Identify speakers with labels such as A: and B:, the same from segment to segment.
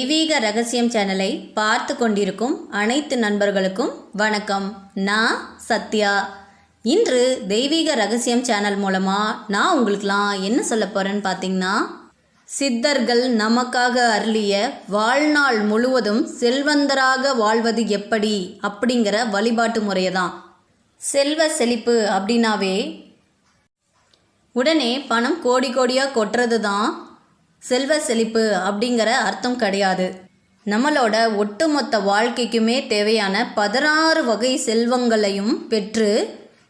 A: தெய்வீக ரகசியம் சேனலை பார்த்து கொண்டிருக்கும் அனைத்து நண்பர்களுக்கும் வணக்கம். நான் சத்யா. இன்று தெய்வீக ரகசியம் சேனல் மூலமாக நான் உங்களுக்கெலாம் என்ன சொல்ல போகிறேன்னு பார்த்தீங்கன்னா, சித்தர்கள் நமக்காக அருளிய வாழ்நாள் முழுவதும் செல்வந்தராக வாழ்வது எப்படி அப்படிங்கிற வழிபாட்டு முறையை தான். செல்வ செழிப்பு அப்படின்னாவே உடனே பணம் கோடி கோடியாக கொட்டுறது தான் செல்வ செழிப்பு அப்படிங்கிற அர்த்தம் கிடையாது. நம்மளோட ஒட்டுமொத்த வாழ்க்கைக்குமே தேவையான 16 வகை செல்வங்களையும் பெற்று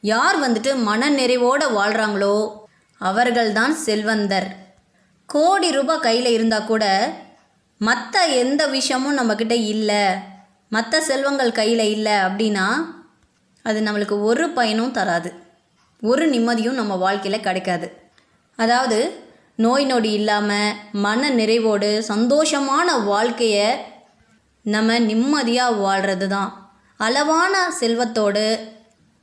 A: யார் மன நிறைவோடு வாழ்கிறாங்களோ அவர்கள்தான் செல்வந்தர். கோடி ரூபாய் கையில் இருந்தால் கூட மற்ற எந்த விஷயமும் நம்மக்கிட்ட இல்லை, மற்ற செல்வங்கள் கையில் இல்லை அப்படின்னா அது நம்மளுக்கு ஒரு பயனும் தராது, ஒரு நிம்மதியும் நம்ம வாழ்க்கையில் கிடைக்காது. அதாவது நோய் நொடி இல்லாமல் மன நிறைவோடு சந்தோஷமான வாழ்க்கையை நம்ம நிம்மதியாக வாழ்கிறது தான். அளவான செல்வத்தோடு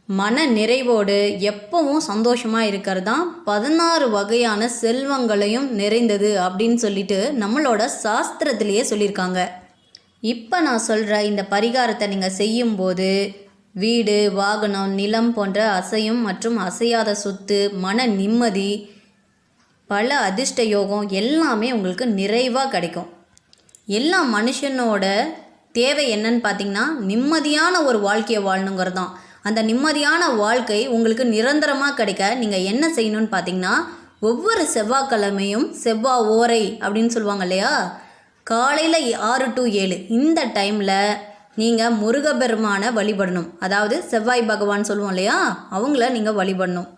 A: மன நிறைவோடு எப்பவும் சந்தோஷமாக இருக்கிறது தான் 16 வகையான செல்வங்களையும் நிறைந்தது அப்படின்னு சொல்லிட்டு நம்மளோட சாஸ்திரத்திலேயே சொல்லியிருக்காங்க. இப்போ நான் சொல்கிற இந்த பரிகாரத்தை நீங்கள் செய்யும்போது வீடு, வாகனம், நிலம் போன்ற அசையும் மற்றும் அசையாத சொத்து, மன நிம்மதி, பல அதிர்ஷ்ட யோகம் எல்லாமே உங்களுக்கு நிறைவாக கிடைக்கும். எல்லா மனுஷனோட தேவை என்னன்னு பார்த்தீங்கன்னா, நிம்மதியான ஒரு வாழ்க்கையை வாழணுங்கிறது தான். அந்த நிம்மதியான வாழ்க்கை உங்களுக்கு நிரந்தரமாக கிடைக்க நீங்கள் என்ன செய்யணும்னு பார்த்தீங்கன்னா, ஒவ்வொரு செவ்வாய்க்கிழமையும் செவ்வாய் ஓரை அப்படின்னு சொல்லுவாங்க இல்லையா, காலையில் 6 to 7 இந்த டைமில் நீங்கள் முருகபெருமானை வழிபடணும். அதாவது செவ்வாய் பகவான் சொல்லுவோம் இல்லையா, அவங்கள நீங்கள் வழிபடணும்.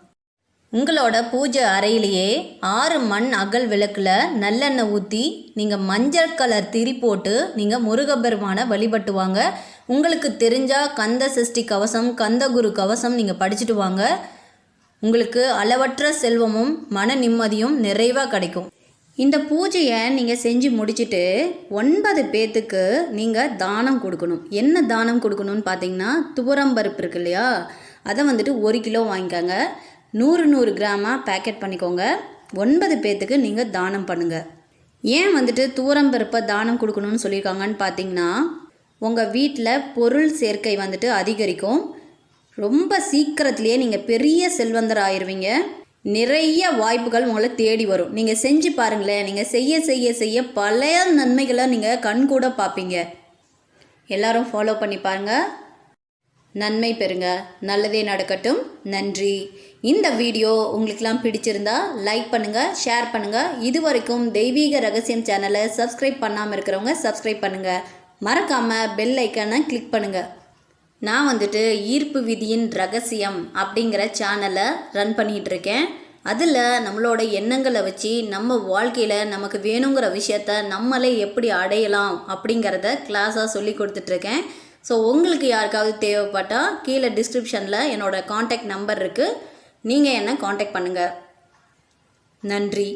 A: உங்களோட பூஜை அறையிலேயே 6 மண் அகல் விளக்கில் நல்லெண்ணெய் ஊற்றி நீங்கள் மஞ்சள் கலர் திரி போட்டு நீங்கள் முருகபெருமானை வழிபட்டு வாங்க. உங்களுக்கு தெரிஞ்சால் கந்த சஷ்டி கவசம், கந்தகுரு கவசம் நீங்கள் படிச்சுட்டு வாங்க. உங்களுக்கு அளவற்ற செல்வமும் மன நிம்மதியும் நிறைவாக கிடைக்கும். இந்த பூஜையை நீங்கள் செஞ்சு முடிச்சுட்டு 9 பேர்த்துக்கு நீங்கள் தானம் கொடுக்கணும். என்ன தானம் கொடுக்கணும்னு பார்த்தீங்கன்னா, துவரம்பருப்பு இருக்கு இல்லையா, அதை 1 கிலோ வாங்கிக்கோங்க. 100 கிராமாக பேக்கெட் பண்ணிக்கோங்க. 9 பேர்த்துக்கு நீங்கள் தானம் பண்ணுங்கள். ஏன் துவரம்பருப்பை தானம் கொடுக்கணும்னு சொல்லியிருக்காங்கன்னு பார்த்தீங்கன்னா, உங்கள் வீட்டில் பொருள் சேர்க்கை அதிகரிக்கும். ரொம்ப சீக்கிரத்துலேயே நீங்கள் பெரிய செல்வந்தர் ஆயிடுவீங்க. நிறைய வாய்ப்புகள் உங்களை தேடி வரும். நீங்கள் செஞ்சு பாருங்களேன். நீங்கள் செய்ய செய்ய செய்ய பல நன்மைகளை நீங்கள் கண்கூட பார்ப்பீங்க. எல்லாரும் ஃபாலோ பண்ணி பாருங்கள். நன்மை பெறுங்க. நல்லதே நடக்கட்டும். நன்றி. இந்த வீடியோ உங்களுக்கெல்லாம் பிடிச்சிருந்தா லைக் பண்ணுங்கள், ஷேர் பண்ணுங்கள். இது வரைக்கும் தெய்வீக ரகசியம் சேனலை சப்ஸ்கிரைப் பண்ணாமல் இருக்கிறவங்க சப்ஸ்கிரைப் பண்ணுங்கள். மறக்காமல் பெல் ஐக்கானை கிளிக் பண்ணுங்கள். நான் ஈர்ப்பு விதியின் ரகசியம் அப்படிங்கிற சேனலை ரன் பண்ணிகிட்ருக்கேன். அதில் நம்மளோட எண்ணங்களை வச்சு நம்ம வாழ்க்கையில் நமக்கு வேணுங்கிற விஷயத்த நம்மளே எப்படி அடையலாம் அப்படிங்கிறத கிளாஸாக சொல்லி கொடுத்துட்ருக்கேன். ஸோ உங்களுக்கு யாருக்காவது தேவைப்பட்டால் கீழே டிஸ்கிரிப்ஷனில் என்னோடய காண்டாக்ட் நம்பர் இருக்குது, நீங்கள் என்னை காண்டாக்ட் பண்ணுங்கள். நன்றி.